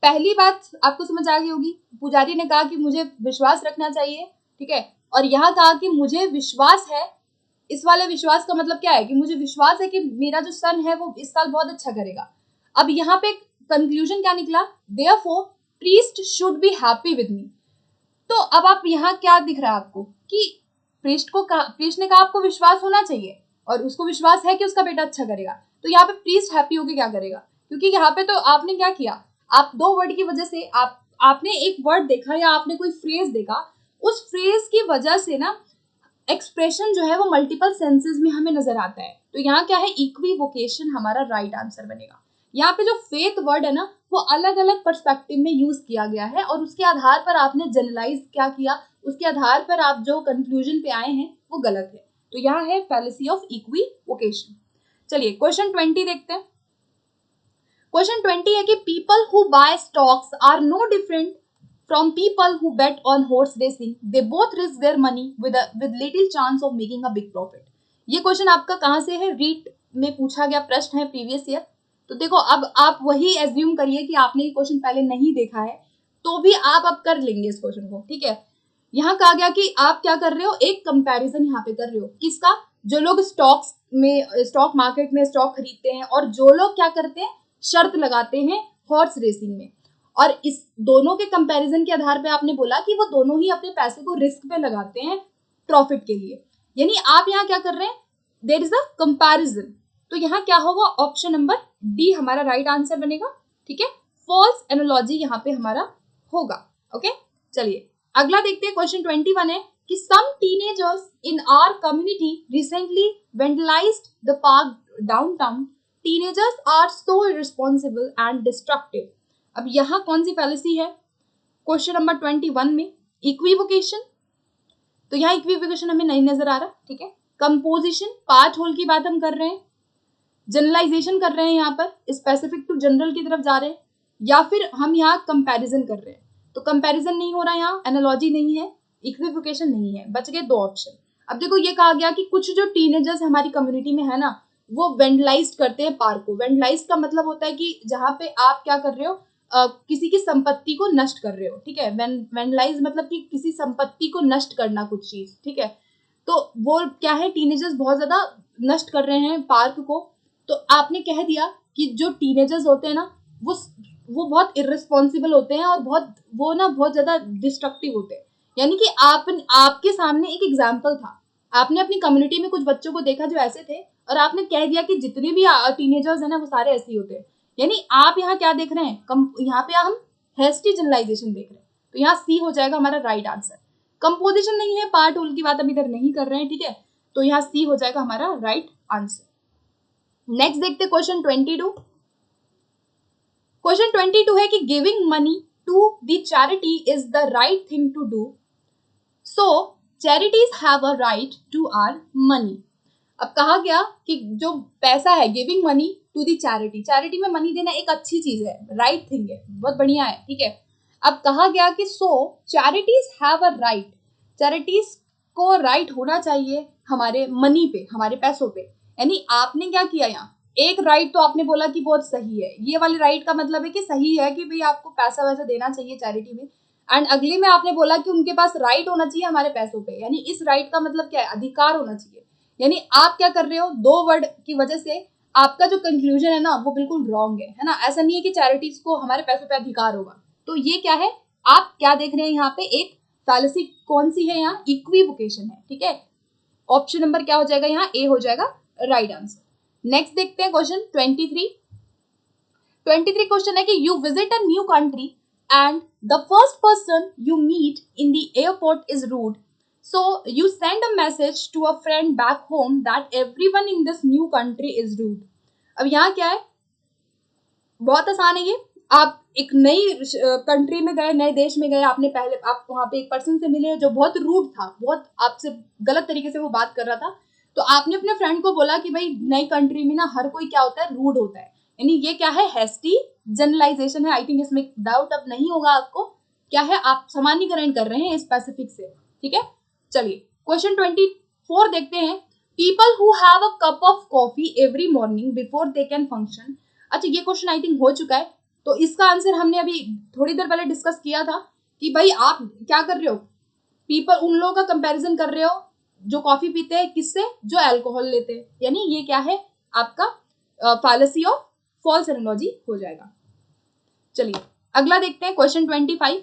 पहली बात आपको समझ आ गई होगी, पुजारी ने कहा कि मुझे विश्वास रखना चाहिए, ठीक है, और यहाँ कहा कि मुझे विश्वास है। इस वाले विश्वास का मतलब क्या है कि मुझे विश्वास है कि मेरा जो सन है वो इस साल बहुत अच्छा करेगा। अब यहाँ पे कंक्लूजन क्या निकला, therefore priest should be happy with me. तो अब आप यहाँ क्या दिख रहा है आपको कि प्रीस्ट ने कहा आपको विश्वास होना चाहिए और उसको विश्वास है कि उसका बेटा अच्छा करेगा, तो यहाँ पे प्रीस्ट हैप्पी होके क्या करेगा, क्योंकि यहाँ पे तो आपने क्या किया, आप दो वर्ड की वजह से आपने एक वर्ड देखा या आपने कोई फ्रेज देखा, उस फ्रेज की वजह से ना एक्सप्रेशन जो है वो मल्टीपल सेंसेस में हमें नजर आता है। तो यहाँ क्या है, इक्विवोकेशन हमारा राइट आंसर बनेगा। यहाँ पे जो फेथ वर्ड है ना वो अलग अलग पर्सपेक्टिव में यूज किया गया है और उसके आधार पर आपने जनरलाइज क्या किया, उसके आधार पर आप जो कंक्लूजन पे आए हैं वो गलत है। तो यहाँ है फैलेसी ऑफ इक्विवोकेशन। चलिए क्वेश्चन 20 देखते हैं। क्वेश्चन 20 है कि people who buy stocks are no different from people who bet on horse racing. They both risk their money with little chance of making a big profit. ये question आपका कहाँ से है, रीट में पूछा गया प्रश्न है प्रीवियस ईयर। तो देखो अब आप वही एज्यूम करिए कि आपने ये क्वेश्चन पहले नहीं देखा है तो भी आप अब कर लेंगे इस क्वेश्चन को। ठीक है, यहाँ कहा गया कि आप क्या कर रहे हो, एक कंपैरिजन यहाँ पे कर रहे हो, किसका, जो लोग स्टॉक मार्केट में स्टॉक खरीदते हैं और जो लोग क्या करते हैं, शर्त लगाते हैं हॉर्स रेसिंग में, और इस दोनों के कंपैरिजन के आधार पे आपने बोला कि वो दोनों ही अपने पैसे को रिस्क पे लगाते हैं प्रॉफिट के लिए। यानी आप यहाँ क्या कर रहे हैं, देयर इज अ कंपैरिजन। तो यहाँ क्या होगा, ऑप्शन नंबर डी हमारा राइट आंसर बनेगा। ठीक है, फॉल्स एनालॉजी यहाँ पे हमारा होगा। ओके, चलिए अगला देखते हैं। क्वेश्चन 21 है कि some teenagers in our community recently vandalized the park downtown. Teenagers are so irresponsible and destructive. अब यहाँ कौन सी फैलेसी है, क्वेश्चन नंबर 21 में इक्विवोकेशन, तो यहाँ इक्विवोकेशन हमें नहीं नजर आ रहा। ठीक है, कंपोजिशन, पार्ट होल की बात हम कर रहे हैं, जनरलाइजेशन कर रहे हैं, यहाँ पर स्पेसिफिक टू जनरल की तरफ जा रहे हैं, या फिर हम यहाँ कंपैरिजन कर रहे हैं। तो कंपैरिजन नहीं हो रहा, यहाँ एनालॉजी नहीं है, इक्विवोकेशन नहीं है, बच गए दो ऑप्शन। अब देखो ये कहा गया कि कुछ जो टीनेजर्स हमारी कम्युनिटी में है ना वो वेंडलाइज करते हैं पार्क को। वेंडलाइज का मतलब होता है कि जहाँ पे आप क्या कर रहे हो, किसी की संपत्ति को नष्ट कर रहे हो। ठीक है, वेंडलाइज मतलब कि किसी संपत्ति को नष्ट करना, कुछ चीज। ठीक है, तो वो क्या है, टीनेजर्स बहुत ज्यादा नष्ट कर रहे हैं पार्क को। तो आपने कह दिया कि जो टीनेजर्स होते हैं ना वो बहुत इररिस्पॉन्सिबल होते हैं और बहुत ज्यादा डिस्ट्रक्टिव होते हैं। यानी कि आपके सामने एक एग्जाम्पल था, आपने अपनी कम्युनिटी में कुछ बच्चों को देखा जो ऐसे थे और आपने कह दिया कि जितने भी टीनेजर्स है ना वो सारे ऐसे ही होते हैं। यानी आप यहाँ क्या देख रहे हैं, यहाँ पे हम हेस्टी जनरलाइजेशन देख रहे हैं, तो यहाँ सी हो जाएगा हमारा राइट आंसर। कंपोजिशन नहीं है, पार्ट होल की बात हम इधर नहीं कर रहे हैं, ठीक है, तो यहाँ सी हो जाएगा हमारा राइट आंसर। नेक्स्ट देखते क्वेश्चन 22। क्वेश्चन 22 है कि giving money to the charity is the right thing to do, so charities have a right to earn money. अब कहा गया कि जो पैसा है, giving money to the charity, charity में मनी देना एक अच्छी चीज है, राइट थिंग है, बहुत बढ़िया है, ठीक है। अब कहा गया कि so charities have a right, charities को राइट होना चाहिए हमारे मनी पे, हमारे पैसों पे। यानी आपने क्या किया, यहाँ एक राइट तो आपने बोला कि बहुत सही है, ये वाले राइट का मतलब है कि सही है कि भाई आपको पैसा वैसा देना चाहिए चैरिटी में, एंड अगले में आपने बोला कि उनके पास राइट होना चाहिए हमारे पैसों पे, यानी इस राइट का मतलब क्या है, अधिकार होना चाहिए। यानी आप क्या कर रहे हो, दो वर्ड की वजह से आपका जो कंक्लूजन है ना वो बिल्कुल रॉन्ग है ना। ऐसा नहीं है कि चैरिटीज को हमारे पैसों पे अधिकार होगा। तो ये क्या है, आप क्या देख रहे हैं यहाँ पे, एक फैलेसी कौन सी है, यहाँ इक्विवोकेशन है, ठीक है। ऑप्शन नंबर क्या हो जाएगा, यहाँ ए हो जाएगा राइट आंसर। नेक्स्ट देखते हैं क्वेश्चन 23। 23 क्वेश्चन है कि you visit a new country and the first person you meet in the airport is rude, so you send a message to a friend back home that everyone in this new country is rude। अब यहाँ क्या है, बहुत आसान है ये। आप एक नई कंट्री में गए, नए देश में गए, आपने पहले आप वहां पे एक पर्सन से मिले जो बहुत रूड था, बहुत आपसे गलत तरीके से वो बात कर रहा था, तो आपने अपने फ्रेंड को बोला कि भाई नई कंट्री में ना हर कोई क्या होता है, रूड होता है। यानी ये क्या है, हेस्टी जनरलाइजेशन है। आई थिंक इसमें डाउट अब नहीं होगा आपको, क्या है, आप सामान्यीकरण कर रहे हैं स्पेसिफिक से, ठीक है। चलिए क्वेश्चन 24 देखते हैं। People who have a cup of coffee every morning before they can function. अच्छा, ये क्वेश्चन आई थिंक हो चुका है, तो इसका आंसर हमने अभी थोड़ी देर पहले डिस्कस किया था कि भाई आप क्या कर रहे हो, पीपल, उन लोगों का कंपैरिजन कर रहे हो जो कॉफी पीते हैं, किससे, जो अल्कोहल लेते हैं। यानी ये क्या है, आपका फैलेसी ऑफ फॉल्स एनालॉजी हो जाएगा। चलिए अगला देखते हैं क्वेश्चन 25।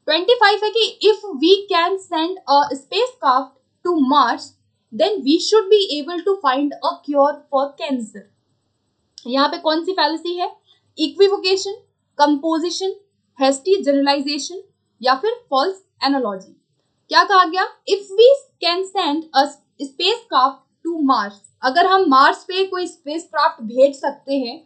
25 है कि if we can send a spacecraft to Mars then we should be able to find a cure for cancer. यहाँ पे कौन सी फैलेसी है, इक्विवोकेशन, कंपोजिशन, हेस्टी जनरलाइजेशन या फिर फॉल्स एनालॉजी। क्या कहा गया, if we can send a spacecraft to Mars, अगर हम मार्स पे कोई स्पेसक्राफ्ट भेज सकते हैं,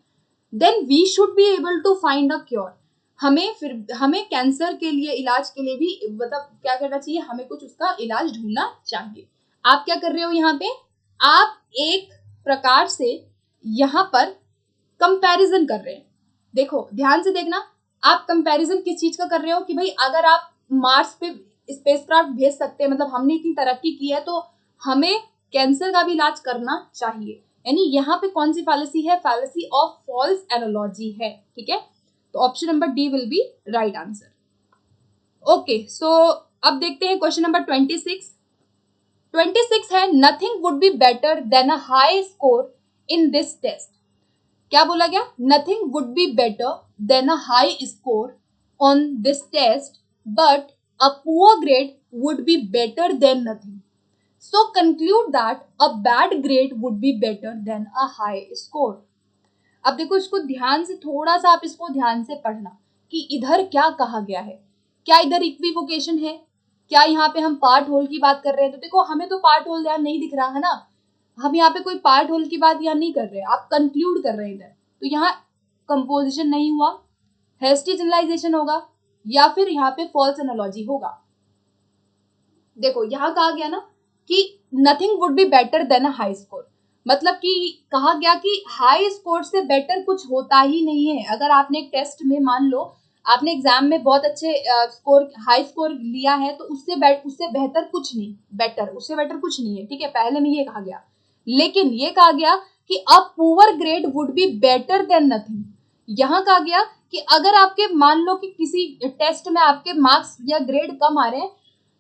then we should be able to find a cure, हमें कैंसर के लिए, इलाज के लिए भी मतलब क्या करना चाहिए, हमें कुछ उसका इलाज ढूंढना चाहिए। आप क्या कर रहे हो यहाँ पे, आप एक प्रकार से यहाँ पर कंपैरिजन कर रहे हैं। देखो ध्यान से देखना, आप कंपैरिजन किस चीज का कर रहे हो कि भाई अगर आप मार्स पे स्पेसक्राफ्ट भेज सकते हैं, मतलब हमने इतनी तरक्की की है, तो हमें कैंसर का भी इलाज करना चाहिए। यानी यहाँ पे कौन सी फैलेसी है, फैलेसी ऑफ फॉल्स एनालॉजी है, ठीक है। तो option number D will be right answer. Okay, so अब देखते हैं क्वेश्चन नंबर 26। 26 है nothing would be better than a high score in this test. क्या बोला गया, nothing would be better than a high score on this test but a poor grade would be better than nothing, so conclude that a bad grade would be better than a high score. अब देखो इसको ध्यान से, थोड़ा सा आप इसको ध्यान से पढ़ना कि इधर क्या कहा गया है, क्या इधर इक्विवोकेशन है, क्या यहाँ पे हम पार्ट होल की बात कर रहे हैं। तो देखो हमें तो पार्ट होल ध्यान नहीं दिख रहा है ना, हम यहाँ पे कोई पार्ट होल की बात यहाँ नहीं कर रहे, आप कंक्लूड कर रहे हैं इधर, तो यहाँ कंपोजिशन नहीं हुआ, हेस्टी जनरलाइजेशन होगा या फिर यहाँ पे फॉल्स एनालॉजी होगा। देखो यहाँ कहा गया ना कि nothing would be better than a high score, मतलब कि कहा गया कि हाई स्कोर से बेटर कुछ होता ही नहीं है। अगर आपने एक टेस्ट में, मान लो आपने एग्जाम में बहुत अच्छे स्कोर, हाई स्कोर लिया है, तो उससे बेहतर कुछ नहीं, बेटर उससे बेटर कुछ नहीं है, ठीक है, पहले में ये कहा गया। लेकिन ये कहा गया कि अ poor grade would be better than nothing. यहाँ कहा गया कि अगर आपके, मान लो कि किसी टेस्ट में आपके मार्क्स या ग्रेड कम आ रहे हैं,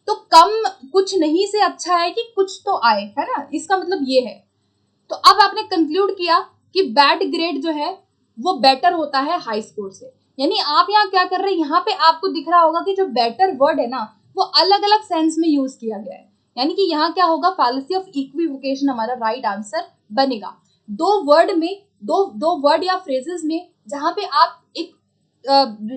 तो कम कुछ नहीं से अच्छा है कि कुछ तो आए, है ना, इसका मतलब ये है। तो अब आपने कंक्लूड किया कि बैड ग्रेड जो है वो बेटर होता है हाई स्कोर से। यानी आप यहाँ क्या कर रहे हैं, यहाँ पे आपको दिख रहा होगा कि जो बेटर वर्ड है ना वो अलग अलग सेंस में यूज किया गया है। यानी कि यहाँ क्या होगा, फैलेसी ऑफ इक्विवोकेशन हमारा राइट आंसर बनेगा। दो वर्ड में, दो वर्ड या फ्रेजेस में जहाँ पे आप एक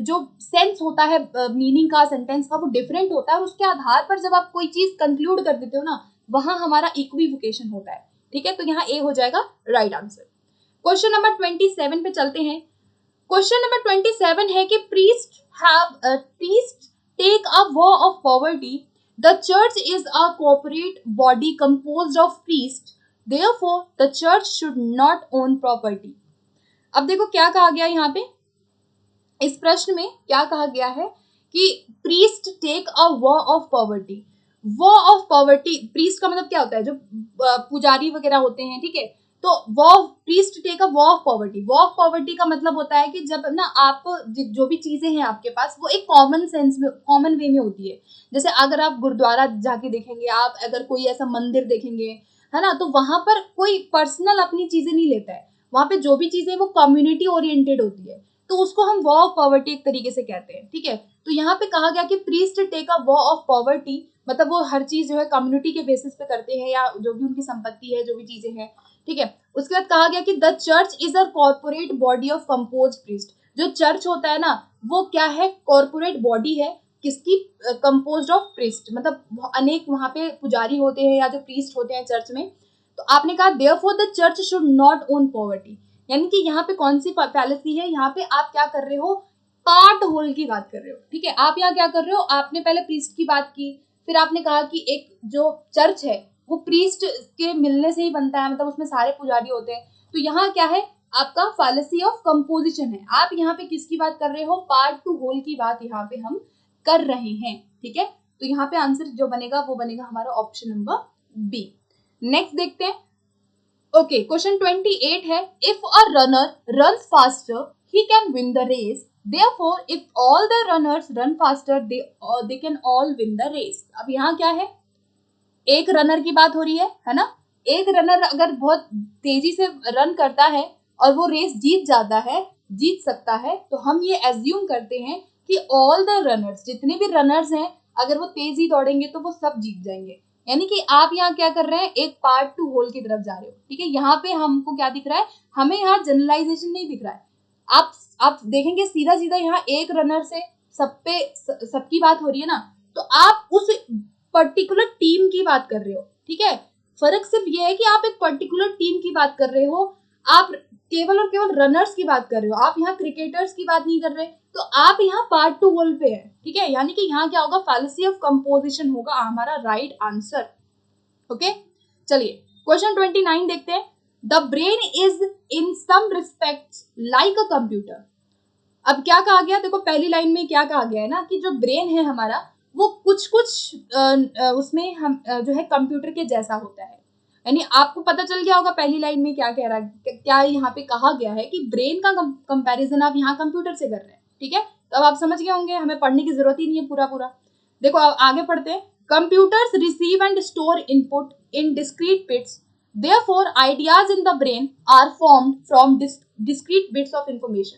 जो सेंस होता है मीनिंग का, सेंटेंस का, वो डिफरेंट होता है और उसके आधार पर जब आप कोई चीज कंक्लूड कर देते हो ना, वहां हमारा इक्विवोकेशन होता है। ठीक है, तो यहाँ ए हो जाएगा राइट आंसर। क्वेश्चन नंबर 27 पे चलते हैं। क्वेश्चन नंबर 27 है कि priest take a vow of poverty, the church is a corporate body composed of priest, therefore the church should not own property. अब देखो क्या कहा गया यहाँ पे, इस प्रश्न में क्या कहा गया है कि priest take a vow of poverty. Vow of poverty, priest का मतलब क्या होता है, जो पुजारी वगैरह होते हैं, ठीक है। तो vow, priest take a vow of poverty, vow of poverty का मतलब होता है कि जब ना आप जो भी चीजें हैं आपके पास, वो एक कॉमन सेंस में, कॉमन वे में होती है। जैसे अगर आप गुरुद्वारा जाके देखेंगे, आप अगर कोई ऐसा मंदिर देखेंगे, है ना, तो वहां पर कोई पर्सनल अपनी चीजें नहीं लेता है। वहां पे जो भी चीजें वो कम्युनिटी ओरिएंटेड होती है, तो उसको हम वॉ ऑफ पॉवर्टी एक तरीके से कहते हैं। ठीक है, तो यहाँ पे कहा गया कि priest take a vow of poverty, मतलब वो हर चीज जो है कम्युनिटी के बेसिस पे करते हैं, या जो भी उनकी संपत्ति है, जो भी चीजें हैं। ठीक है, उसके बाद कहा गया कि the church is a corporate body of compose priest. जो चर्च होता है ना, वो क्या है, कॉर्पोरेट बॉडी है, किसकी, कंपोज्ड ऑफ प्रीस्ट, मतलब अनेक वहां पे पुजारी होते हैं या जो प्रीस्ट होते हैं चर्च में। तो आपने कहा therefore the church should not own poverty, यानी कि यहाँ पे कौन सी फैलेसी है, यहाँ पे आप क्या कर रहे हो, पार्ट होल की बात कर रहे हो। ठीक है, आप यहाँ क्या कर रहे हो, आपने पहले प्रीस्ट की बात की, फिर आपने कहा कि एक जो चर्च है वो प्रीस्ट के मिलने से ही बनता है, मतलब उसमें सारे पुजारी होते हैं। तो यहाँ क्या है, आपका फैलेसी ऑफ कंपोजिशन है। आप यहाँ पे किसकी बात कर रहे हो, पार्ट टू होल की बात यहाँ पे हम कर रहे हैं। ठीक है, तो यहाँ पे आंसर जो बनेगा वो बनेगा हमारा ऑप्शन नंबर बी। नेक्स्ट देखते हैं। ओके, क्वेश्चन 28 है, if a runner runs faster he can win the race, therefore if all the runners run faster they can all win the race. अब यहाँ क्या है, एक रनर की बात हो रही है ना। एक रनर अगर बहुत तेजी से रन करता है और वो रेस जीत जाता है, जीत सकता है, तो हम ये एज्यूम करते हैं कि ऑल द रनर्स, जितने भी रनर्स हैं, अगर वो तेजी दौड़ेंगे तो वो सब जीत जाएंगे। यानी कि आप यहाँ क्या कर रहे हैं, एक पार्ट टू होल की तरफ जा रहे हो। ठीक है, यहाँ पे हमको क्या दिख रहा है, हमें यहाँ जनरलाइजेशन नहीं दिख रहा है। आप देखेंगे सीधा सीधा यहाँ एक रनर से सबकी बात हो रही है ना, तो आप उस पर्टिकुलर टीम की बात कर रहे हो। ठीक है, फर्क सिर्फ ये है कि आप एक पर्टिकुलर टीम की बात कर रहे हो, आप केवल और केवल रनर्स की बात कर रहे हो, आप यहाँ क्रिकेटर्स की बात नहीं कर रहे। तो आप यहाँ पार्ट टू होल पे है। ठीक है, यानी कि यहाँ क्या होगा, फैलेसी ऑफ कंपोजिशन होगा हमारा राइट आंसर। ओके, चलिए क्वेश्चन 29 देखते हैं। The brain is in some respects like a computer. अब क्या कहा गया, देखो पहली लाइन में क्या कहा गया है ना, कि जो ब्रेन है हमारा, वो कुछ कुछ उसमें हम जो है कंप्यूटर के जैसा होता है। यानी आपको पता चल गया होगा पहली लाइन में क्या कह रहा है, क्या यहाँ पे कहा गया है कि ब्रेन का कंपैरिजन आप यहाँ कंप्यूटर से कर रहे हैं। ठीक है, तो अब आप समझ गए होंगे, हमें पढ़ने की जरूरत ही नहीं है पूरा पूरा। देखो अब आगे पढ़ते हैं। Computers receive and store input in discrete bits, therefore ideas in the brain are formed from discrete bits of information.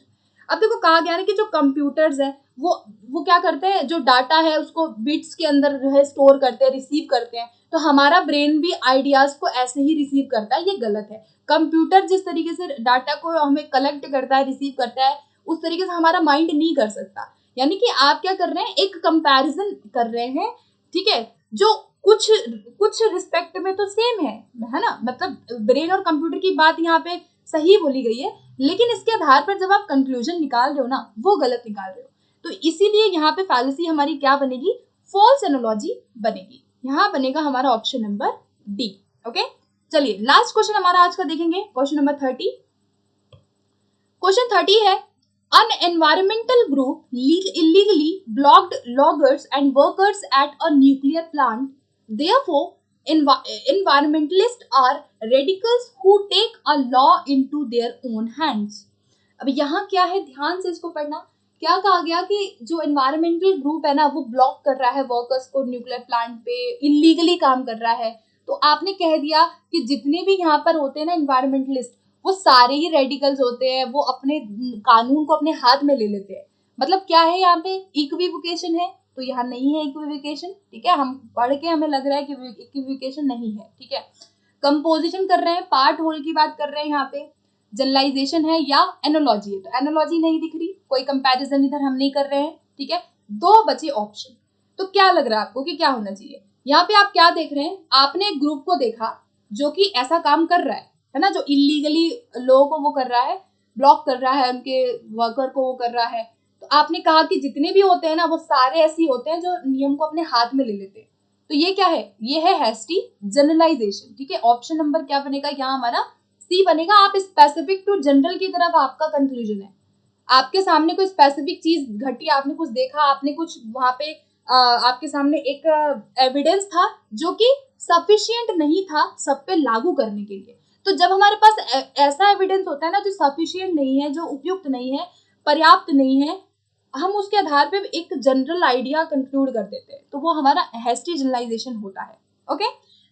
अब देखो कहा गया है कि जो कंप्यूटर्स है वो क्या करते हैं, जो डाटा है उसको बिट्स के अंदर जो है स्टोर करते हैं, रिसीव करते हैं। तो हमारा ब्रेन भी आइडियाज को ऐसे ही रिसीव करता है, ये गलत है। कंप्यूटर जिस तरीके से डाटा को हमें कलेक्ट करता है, रिसीव करता है, उस तरीके से हमारा माइंड नहीं कर सकता। यानी कि आप क्या कर रहे हैं, एक कंपैरिजन कर रहे हैं। ठीक है, जो कुछ कुछ रिस्पेक्ट में तो सेम है ना, मतलब ब्रेन और कंप्यूटर की बात यहाँ पे सही बोली गई है, लेकिन इसके आधार पर जब आप कंक्लूजन निकाल रहे हो ना, वो गलत निकाल रहे हो। तो इसीलिए यहाँ पे फैलेसी हमारी क्या बनेगी, फॉल्स एनालॉजी बनेगी। यहाँ बनेगा हमारा ऑप्शन नंबर डी। ओके, चलिए लास्ट क्वेश्चन हमारा आज का देखेंगे, क्वेश्चन नंबर 30। क्वेश्चन 30 है, an environmental group illegally blocked loggers and workers at a nuclear plant. Therefore, environmentalists are radicals who take a law into their own hands. अब यहाँ क्या है, ध्यान से इसको पढ़ना। क्या कहा गया कि जो एनवायरमेंटल ग्रुप है ना, वो ब्लॉक कर रहा है वर्कर्स को, न्यूक्लियर प्लांट पे इलीगली काम कर रहा है। तो आपने कह दिया कि जितने भी यहाँ पर होते हैं ना एनवायरमेंटलिस्ट, वो सारे ही रेडिकल्स होते हैं, वो अपने कानून को अपने हाथ में ले लेते हैं। मतलब क्या है यहाँ पे, इक्विवोकेशन है, तो यहाँ नहीं है इक्विवोकेशन। ठीक है, हम पढ़ के हमें लग रहा है कि इक्विवोकेशन नहीं है। ठीक है, कंपोजिशन कर रहे हैं, पार्ट होल की बात कर रहे हैं यहाँ पे। जनरलाइजेशन है या एनोलॉजी है। तो एनोलॉजी नहीं दिख रही, कोई कंपैरिजन इधर हम नहीं कर रहे हैं, ठीक है। दो बचे ऑप्शन। तो क्या लग रहा है आपको कि क्या होना चाहिए? यहाँ पे आप क्या देख रहे हैं, आपने एक ग्रुप को देखा जो कि ऐसा काम कर रहा है ना, जो इलीगली लोगों को वो कर रहा है, ब्लॉक कर रहा है, उनके वर्कर को वो कर रहा है। तो आपने कहा कि जितने भी होते हैं ना वो सारे ऐसे ही होते हैं जो नियम को अपने हाथ में ले लेते हैं। तो ये क्या है? ये है हैस्टी जनरलाइजेशन, ठीक है। ऑप्शन नंबर क्या बनेगा यहाँ हमारा? सी बनेगा। आप स्पेसिफिक टू जनरल की तरफ आपका कंक्लूजन है। आपके सामने कोई स्पेसिफिक चीज घटी, आपने कुछ देखा, आपने कुछ वहां पे आपके सामने एक एविडेंस था जो कि सफिशिएंट नहीं था सब पे लागू करने के लिए। तो जब हमारे पास ऐसा एविडेंस होता है ना जो सफिशिएंट नहीं है, जो उपयुक्त नहीं है, पर्याप्त नहीं है, हम उसके आधार पे एक जनरल आइडिया कंक्लूड कर देते हैं, तो वो हमारा हैस्टी जनरलाइजेशन होता है। ओके,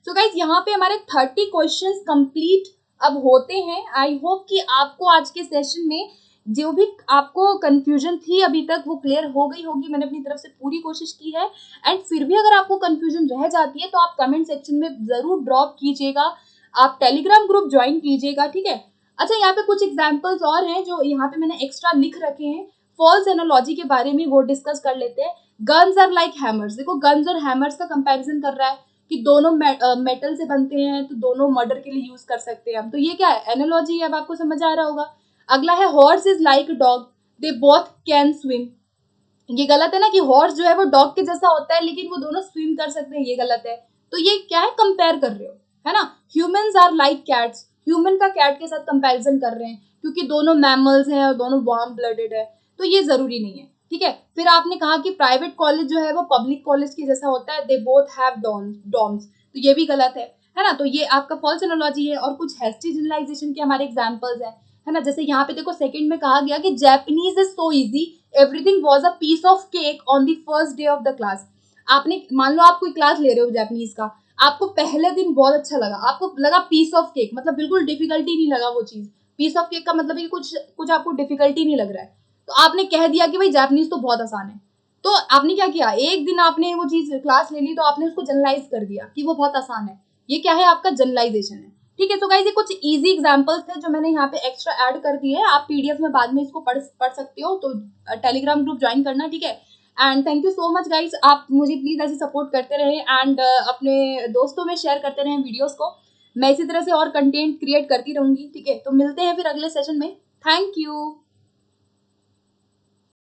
सो गाइज यहाँ पे हमारे 30 क्वेश्चंस कंप्लीट अब होते हैं। आई होप कि आपको आज के सेशन में जो भी आपको कंफ्यूजन थी अभी तक वो क्लियर हो गई होगी। मैंने अपनी तरफ से पूरी कोशिश की है। एंड फिर भी अगर आपको कंफ्यूजन रह जाती है तो आप कमेंट सेक्शन में जरूर ड्रॉप कीजिएगा, आप टेलीग्राम ग्रुप ज्वाइन कीजिएगा, ठीक है। अच्छा, यहाँ पे कुछ एग्जाम्पल्स और हैं जो यहाँ पे मैंने एक्स्ट्रा लिख रखे हैं फॉल्स एनोलॉजी के बारे में, वो डिस्कस कर लेते हैं। गन्स आर लाइक हैमर्स, देखो गन्स और हैमर्स का कंपैरिजन कर रहा है कि दोनों मेटल से बनते हैं, तो दोनों मर्डर के लिए यूज कर सकते हैं हम। तो ये क्या है? एनोलॉजी है। अब आपको समझ आ रहा होगा। अगला है horse is like dog, they both can swim. ये गलत है ना कि हॉर्स जो है वो डॉग के जैसा होता है लेकिन वो दोनों स्विम कर सकते हैं, ये गलत है। तो ये क्या है? कंपेयर कर रहे हो, है ना। Humans are like cats, human का कैट के साथ कंपैरिजन कर रहे हैं क्योंकि दोनों मैमल्स हैं और दोनों वार्म ब्लडेड है। तो ये जरूरी नहीं है, ठीक है। फिर आपने कहा कि प्राइवेट कॉलेज जो है वो पब्लिक कॉलेज के जैसा होता है, दे बोथ हैव डॉर्म्स। तो ये भी गलत है ना। तो ये आपका फॉल्स एनोलॉजी है। और कुछ हैस्टी जनरलाइजेशन के हमारे एग्जांपल्स हैं, है ना। जैसे यहाँ पे देखो सेकंड में कहा गया कि Japanese is so easy, everything was a piece of cake on the first day of the class. आपने मान लो आप कोई क्लास ले रहे हो जापानीज का, आपको पहले दिन बहुत अच्छा लगा, आपको लगा पीस ऑफ केक, मतलब बिल्कुल डिफिकल्टी नहीं लगा वो चीज। पीस ऑफ केक का मतलब है कि कुछ कुछ आपको डिफिकल्टी नहीं लग रहा है, तो आपने कह दिया कि भाई जापानीज तो बहुत आसान है। तो आपने क्या किया, एक दिन आपने वो चीज क्लास ले ली तो आपने उसको जनरलाइज कर दिया कि वो बहुत आसान है। ये क्या है? आपका जनरलाइजेशन है, ठीक है। तो गाइस ये कुछ इजी एग्जांपल्स थे जो मैंने यहाँ पे एक्स्ट्रा ऐड कर दिए हैं। आप पीडीएफ में बाद में इसको पढ़ सकते हो, तो टेलीग्राम ग्रुप ज्वाइन करना, ठीक है। And thank you so much guys, आप मुझे प्लीज ऐसे सपोर्ट करते रहे एंड अपने दोस्तों में शेयर करते रहे वीडियोस को। मैं इसी तरह से और कंटेंट क्रिएट करती रहूंगी, ठीक है। तो मिलते हैं फिर अगले सेशन में। Thank you.